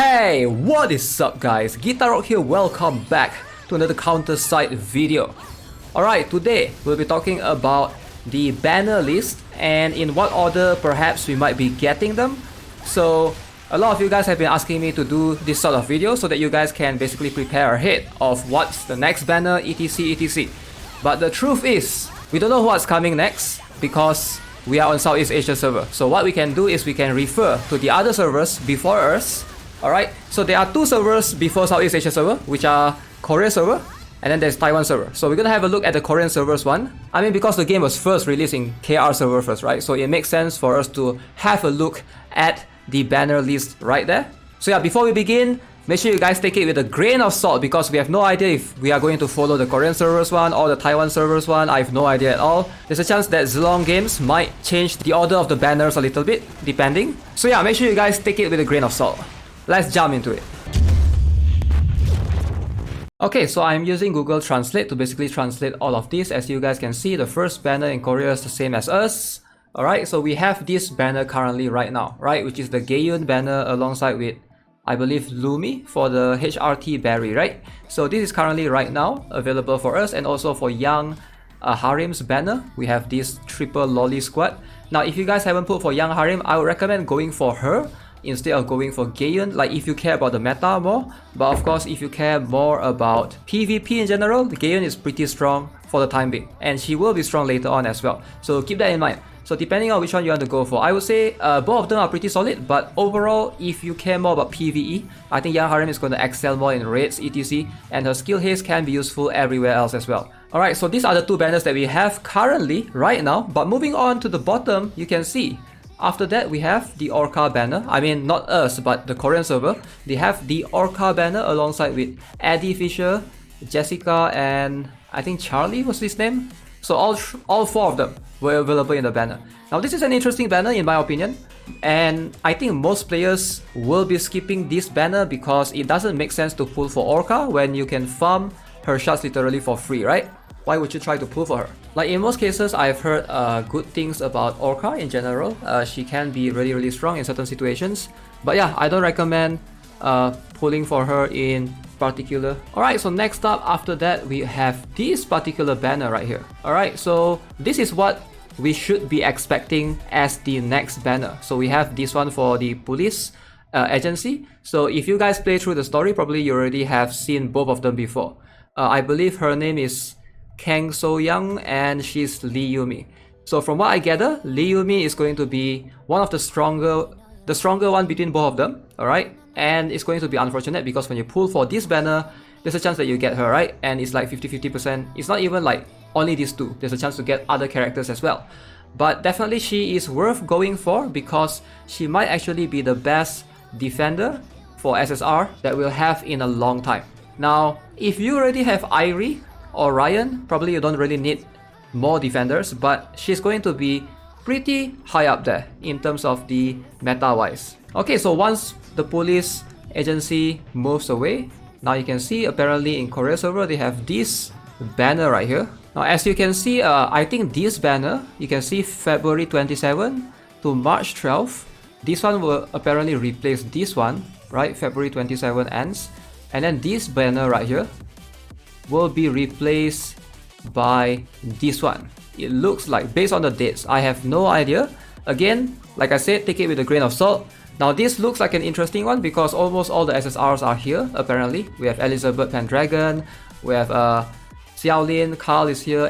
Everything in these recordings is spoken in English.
Hey, what is up guys? GuitarRock here, welcome back to another counter side video. Alright, today we'll be talking about the banner list and in what order perhaps we might be getting them. So a lot of you guys have been asking me to do this sort of video so that you guys can basically prepare ahead of what's the next banner, etc. But the truth is, we don't know what's coming next because we are on Southeast Asia server. So what we can do is we can refer to the other servers before us. Alright, so there are two servers before Southeast Asia server, which are Korea server and then there's Taiwan server. So we're gonna have a look at the Korean servers one. I mean, because the game was first released in KR server first, right? So it makes sense for us to have a look at the banner list right there. So yeah, before we begin, make sure you guys take it with a grain of salt because we have no idea if we are going to follow the Korean servers one or the Taiwan servers one. I have no idea at all. There's a chance that Zilong Games might change the order of the banners a little bit, depending. So yeah, make sure you guys take it with a grain of salt. Let's jump into it. Okay, so I'm using Google Translate to basically translate all of this. As you guys can see, the first banner in Korea is the same as us. Alright, so we have this banner currently right now, right? Which is the Gaeun banner alongside with, I believe, Lumi for the HRT Barry, right? So this is currently right now available for us, and also for Young Harim's banner, we have this triple lolly squad. Now, if you guys haven't put for Young Harim, I would recommend going for her instead of going for Gaeun, like if you care about the meta more. But of course, if you care more about PvP in general, the Gaeun is pretty strong for the time being, and she will be strong later on as well. So keep that in mind. So depending on which one you want to go for, I would say both of them are pretty solid, but overall, if you care more about PvE, I think Young Harim is going to excel more in raids, etc. And her skill haste can be useful everywhere else as well. Alright, so these are the two banners that we have currently, right now. But moving on to the bottom, you can see after that, we have the Orca banner. I mean, not us, but the Korean server. They have the Orca banner alongside with Eddie Fisher, Jessica, and I think Charlie was his name. So all four of them were available in the banner. Now, this is an interesting banner in my opinion. And I think most players will be skipping this banner because it doesn't make sense to pull for Orca when you can farm her shots literally for free, right? Why would you try to pull for her? Like in most cases, I've heard good things about Orca in general. She can be really strong in certain situations. But yeah, I don't recommend pulling for her in particular. Alright, so next up after that, we have this particular banner right here. Alright, so this is what we should be expecting as the next banner. So we have this one for the police agency. So if you guys play through the story, probably you already have seen both of them before. I believe her name is Kang So Young and she's Lee Yumi. So from what I gather, Lee Yumi is going to be one of the stronger one between both of them, alright? And it's going to be unfortunate because when you pull for this banner, there's a chance that you get her, right? And it's like 50-50%. It's not even like only these two. There's a chance to get other characters as well. But definitely she is worth going for because she might actually be the best defender for SSR that we'll have in a long time. Now, if you already have Irie or Ryan, probably you don't really need more defenders, but she's going to be pretty high up there in terms of the meta wise. Okay, so once the police agency moves away, now you can see apparently in Korea server they have this banner right here. Now as you can see, I think this banner, you can see February 27 to March 12. This one will apparently replace this one, right? February 27 ends, and then this banner right here will be replaced by this one. It looks like, based on the dates, I have no idea. Again, like I said, take it with a grain of salt. Now this looks like an interesting one because almost all the SSRs are here apparently. We have Elizabeth Pendragon, we have Xiaolin, Carl is here,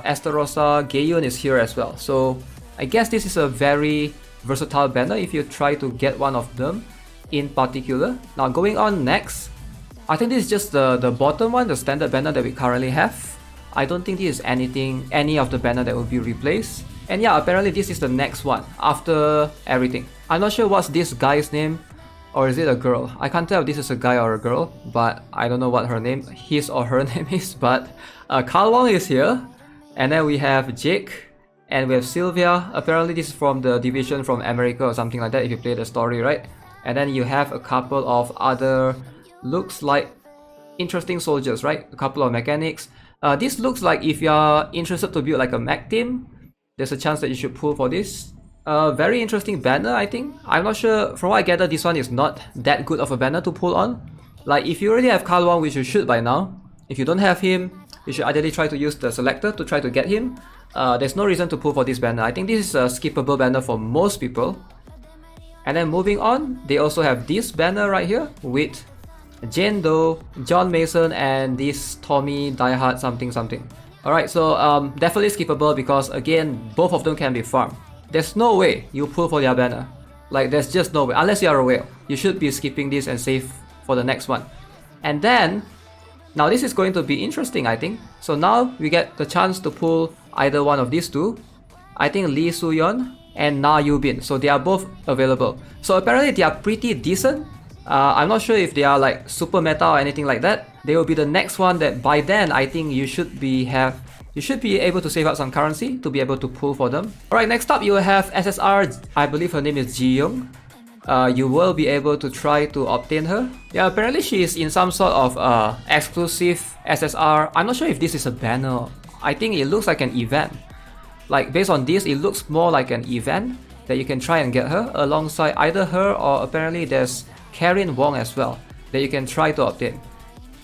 Esterosa, Gaeun is here as well. So I guess this is a very versatile banner if you try to get one of them in particular. Now going on next, I think this is just the bottom one, the standard banner that we currently have. I don't think this is any of the banner that will be replaced. And yeah, apparently this is the next one after everything. I'm not sure what's this guy's name, or is it a girl? I can't tell if this is a guy or a girl, but I don't know what her name, his or her name is. But Carl Wong is here, and then we have Jake, and we have Sylvia. Apparently this is from the division from America or something like that if you play the story, right? And then you have a couple of other, looks like interesting soldiers, right? A couple of mechanics. This looks like if you're interested to build like a mech team, there's a chance that you should pull for this. A very interesting banner, I think. I'm not sure, from what I gather, this one is not that good of a banner to pull on. Like, if you already have Kalwang, which you should by now, if you don't have him, you should ideally try to use the selector to try to get him. There's no reason to pull for this banner. I think this is a skippable banner for most people. And then moving on, they also have this banner right here with Jane Doe, John Mason, and this Tommy Diehard something something. Alright, so definitely skippable because again, both of them can be farmed. There's no way you pull for their banner. Like, there's just no way. Unless you are a whale, you should be skipping this and save for the next one. And then, now this is going to be interesting, I think. So now we get the chance to pull either one of these two. I think Lee Soo-yeon and Na Yu-bin. So they are both available. So apparently they are pretty decent. I'm not sure if they are like super meta or anything like that. They will be the next one that by then I think you should be able to save up some currency to be able to pull for them. Alright, next up you will have SSR, I believe her name is Ji-young. You will be able to try to obtain her. Yeah, apparently she is in some sort of exclusive SSR. I'm not sure if this is a banner. I think it looks like an event. Like, based on this, it looks more like an event that you can try and get her alongside either her or apparently there's Karen Wong as well that you can try to obtain.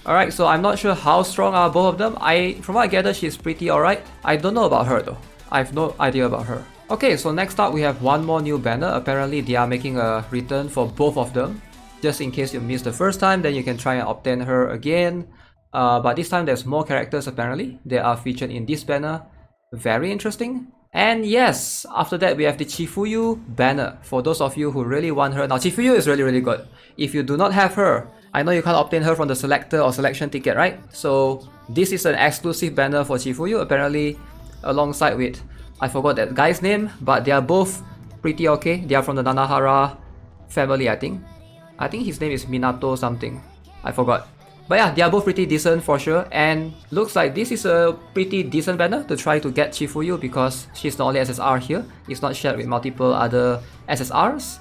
Alright, so I'm not sure how strong are both of them. From what I gather, she's pretty alright. I don't know about her though. I have no idea about her. Okay, so next up we have one more new banner. Apparently they are making a return for both of them. Just in case you missed the first time, then you can try and obtain her again. But this time there's more characters apparently. They are featured in this banner. Very interesting. And yes, after that we have the Chifuyu banner. For those of you who really want her. Now Chifuyu is really good. If you do not have her, I know you can't obtain her from the selector or selection ticket, right? So this is an exclusive banner for Chifuyu, apparently alongside with, I forgot that guy's name, but they are both pretty okay. They are from the Nanahara family, I think. I think his name is Minato something. I forgot. But yeah, they are both pretty decent for sure, and looks like this is a pretty decent banner to try to get Chifuyu because she's the only SSR here. It's not shared with multiple other SSRs.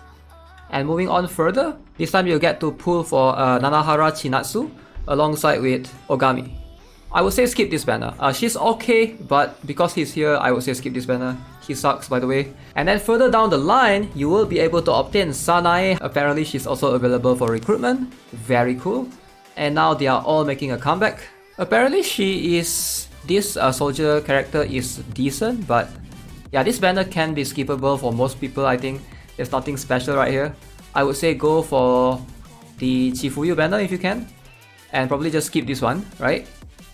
And moving on further, this time you'll get to pull for Nanahara Chinatsu alongside with Ogami. I would say skip this banner. She's okay, but because he's here, I would say skip this banner. He sucks, by the way. And then further down the line, you will be able to obtain Sanae. Apparently she's also available for recruitment. Very cool. And now they are all making a comeback. Apparently this soldier character is decent, but yeah, this banner can be skippable for most people, I think. There's nothing special right here. I would say go for the Chifuyu banner if you can. And probably just skip this one, right?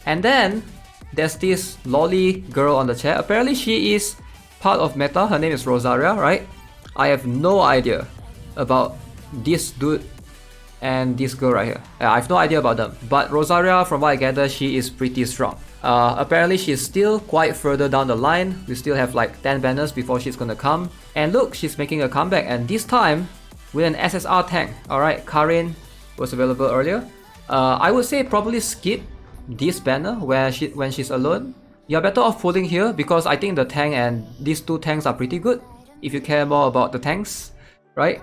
And then there's this lolly girl on the chair. Apparently she is part of meta. Her name is Rosaria, right? I have no idea about this dude and this girl right here. I have no idea about them. But Rosaria, from what I gather, she is pretty strong. Apparently she's still quite further down the line. We still have like 10 banners before she's gonna come. And look, she's making a comeback, and this time with an SSR tank. Alright, Karin was available earlier. I would say probably skip this banner when she's alone. You're better off pulling here because I think the tank and these two tanks are pretty good if you care more about the tanks, right?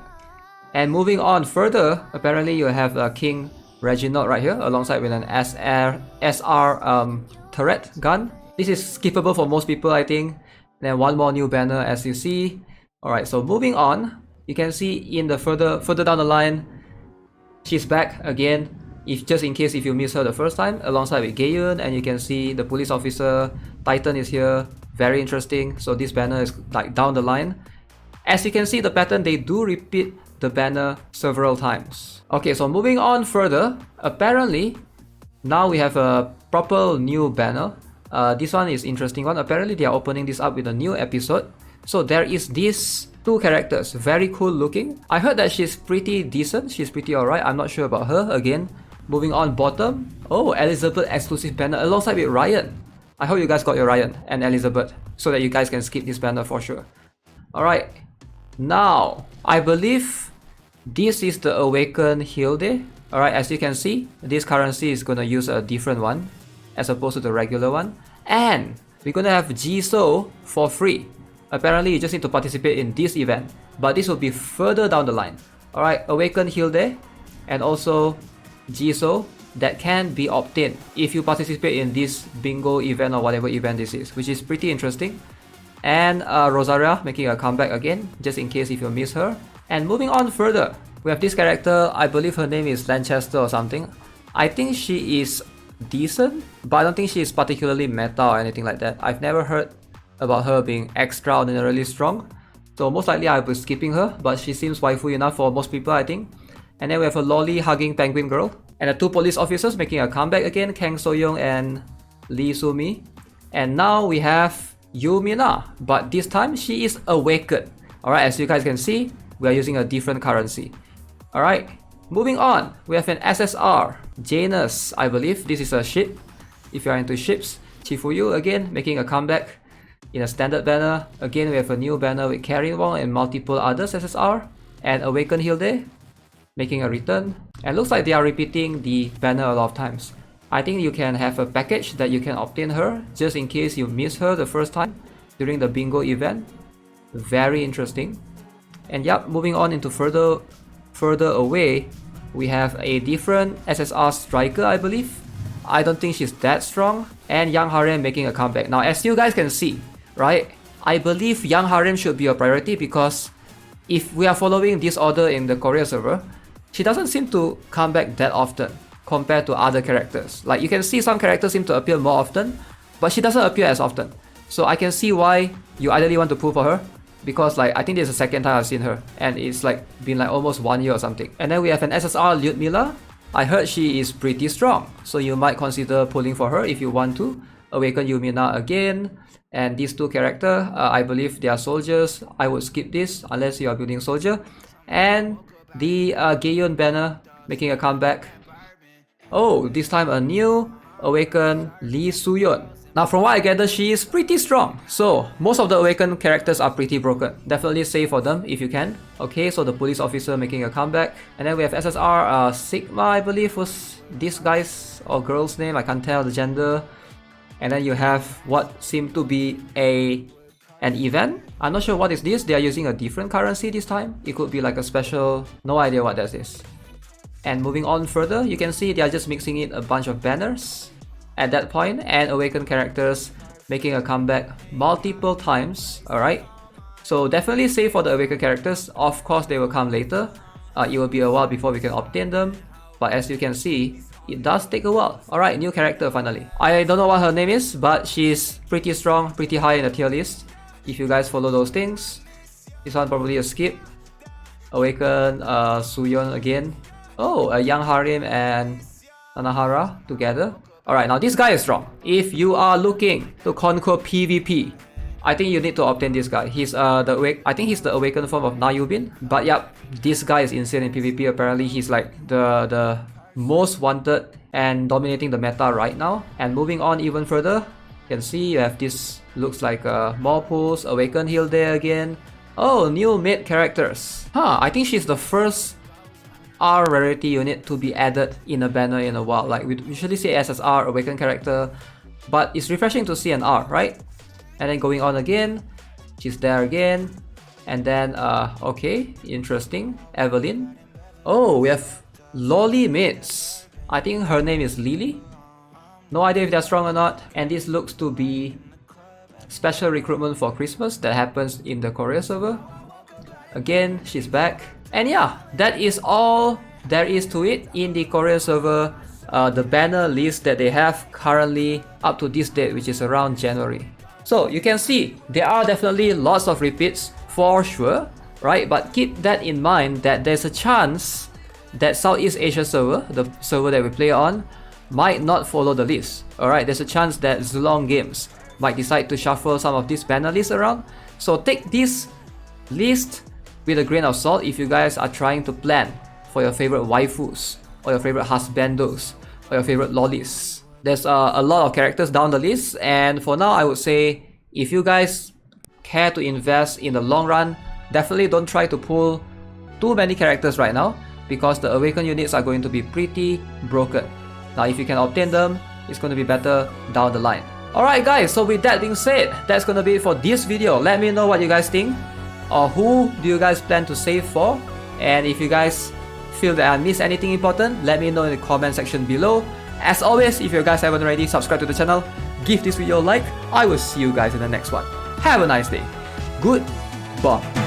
And moving on further, apparently you have King Reginald right here alongside with an SR turret gun. This is skippable for most people, I think. And then one more new banner as you see. Alright, so moving on, you can see in the further down the line, she's back again. Just in case if you missed her the first time, alongside with Gaeun, and you can see the police officer Titan is here. Very interesting. So this banner is like down the line. As you can see the pattern, they do repeat the banner several times. Okay, so moving on further, apparently now we have a proper new banner. This one is interesting one. Apparently they are opening this up with a new episode. So there is these two characters, very cool looking. I heard that she's pretty decent, she's pretty alright. I'm not sure about her again. Moving on bottom, oh, Elizabeth exclusive banner alongside with Ryan. I hope you guys got your Ryan and Elizabeth so that you guys can skip this banner for sure. Alright, now I believe this is the Awaken Hilde. Alright, as you can see, this currency is gonna use a different one as opposed to the regular one. And we're gonna have Jisoo for free. Apparently you just need to participate in this event, but this will be further down the line. Alright, Awaken Hilde and also Jisoo that can be obtained if you participate in this bingo event or whatever event this is, which is pretty interesting. And Rosaria making a comeback again, just in case if you miss her. And moving on further, we have this character, I believe her name is Lanchester or something. I think she is decent, but I don't think she is particularly meta or anything like that. I've never heard about her being extraordinarily strong. So most likely I'll be skipping her, but she seems waifu enough for most people, I think. And then we have a lolly hugging penguin girl. And the two police officers making a comeback again, Kang So-young and Lee Soo-mi. And now we have Yumina, but this time she is awakened. Alright, as you guys can see, we are using a different currency. Alright, moving on, we have an SSR, Janus, I believe this is a ship, if you are into ships. Chifuyu again, making a comeback in a standard banner. Again, we have a new banner with Karin Wong and multiple others SSR. And Awaken Hilde, making a return. And looks like they are repeating the banner a lot of times. I think you can have a package that you can obtain her, just in case you miss her the first time during the bingo event. Very interesting. And yep, moving on into further away, we have a different SSR striker, I believe. I don't think she's that strong. And Young Harem making a comeback. Now, as you guys can see, right, I believe Young Harem should be a priority because if we are following this order in the Korea server, she doesn't seem to come back that often compared to other characters. Like, you can see some characters seem to appear more often, but she doesn't appear as often. So I can see why you ideally want to pull for her, because like I think this is the second time I've seen her, and it's like been like almost 1 year or something. And then we have an SSR Lyudmila. I heard she is pretty strong, so you might consider pulling for her if you want to. Awaken Yumina again. And these two characters, I believe they are soldiers. I would skip this unless you are building soldier. And the Gaeyeon banner making a comeback. Oh, this time a new Awaken Lee Soo-yeon. Now from what I gather, she is pretty strong. So most of the Awaken characters are pretty broken. Definitely save for them if you can. Okay, so the police officer making a comeback. And then we have SSR Sigma, I believe was this guy's or girl's name. I can't tell the gender. And then you have what seemed to be an event. I'm not sure what is this. They are using a different currency this time. It could be like a special, no idea what that is. And moving on further, you can see they are just mixing in a bunch of banners at that point, and Awakened characters making a comeback multiple times. Alright, so definitely save for the Awakened characters. Of course they will come later. It will be a while before we can obtain them, but as you can see, it does take a while. Alright, new character finally. I don't know what her name is, but she's pretty strong, pretty high in the tier list if you guys follow those things. This one probably a skip. Awaken Soo-yeon again. Oh, a Young Harem and Anahara together. Alright, now this guy is strong. If you are looking to conquer PvP, I think you need to obtain this guy. He's I think he's the awakened form of Nayubin. But yep, this guy is insane in PvP. Apparently he's like the most wanted and dominating the meta right now. And moving on even further, you can see you have this, looks like more pulls, Awaken Heal there again. Oh, new mid characters. I think she's the first R rarity unit to be added in a banner in a while. Like we usually see SSR, Awakened character, but it's refreshing to see an R, right? And then going on again, she's there again. And then, okay, interesting, Evelyn. Oh, we have lolly mids. I think her name is Lily. No idea if they're strong or not. And this looks to be special recruitment for Christmas that happens in the Korea server. Again, she's back. And yeah, that is all there is to it in the Korea server. The banner list that they have currently up to this date, which is around January. So you can see there are definitely lots of repeats for sure, right? But keep that in mind that there's a chance that Southeast Asia server, the server that we play on, might not follow the list. Alright, there's a chance that Zulong Games might decide to shuffle some of these banner lists around. So take this list with a grain of salt if you guys are trying to plan for your favorite waifus, or your favorite husbandos, or your favorite lollies. There's a lot of characters down the list, and for now I would say if you guys care to invest in the long run, definitely don't try to pull too many characters right now, because the Awakened units are going to be pretty broken. Now if you can obtain them, it's going to be better down the line. Alright guys, so with that being said, that's going to be it for this video. Let me know what you guys think, or who do you guys plan to save for, and if you guys feel that I missed anything important, let me know in the comment section below. As always, if you guys haven't already, subscribe to the channel, give this video a like. I will see you guys in the next one. Have a nice day. Goodbye.